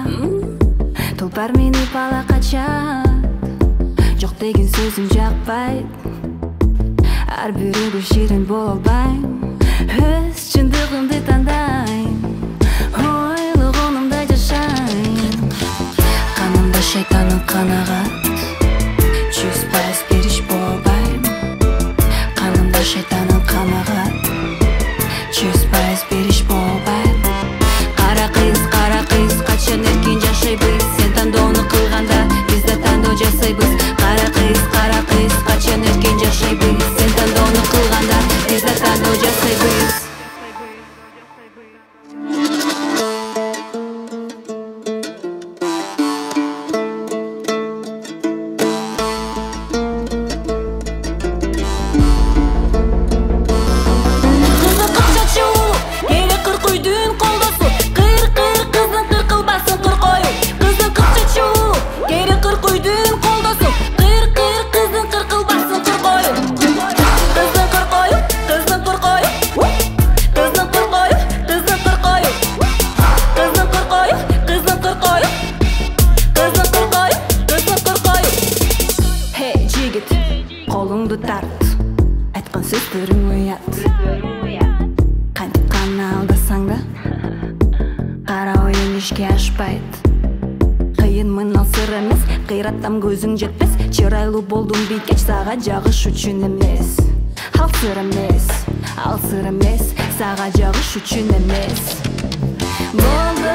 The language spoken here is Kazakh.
Тұлпар мені бала қачат, жоқ деген сөзім жақпайды. Әрбірі бір шерін бол албайм, өз шындығымды таңдайм, ойлығынымдай жашайм. Қанымда шайтанның қанағат, 100% беріш болбайм. Қанымда шайтанның қанағат, 100% беріш болбайм. Қара қыз, қачан еркен жашайбыз. Сен таңдауны қылғанда, біз де таңдау жасайбыз. Қара қыз, қачан еркен жашайбыз. Сен таңдауны қылғанда, біз де таңдау жасайбыз. Қолыңды тарт, айтқан сөздерің ұят. Қантип қана алдасаң да, қара ойың ешке ашпайды. Қиынмын ал сыр емес, қираттам көзің жетпес. Чырайлы болдың бейкеш, саға жағыш үшін емес. Ал сыр емес, саға жағыш үшін емес. Болды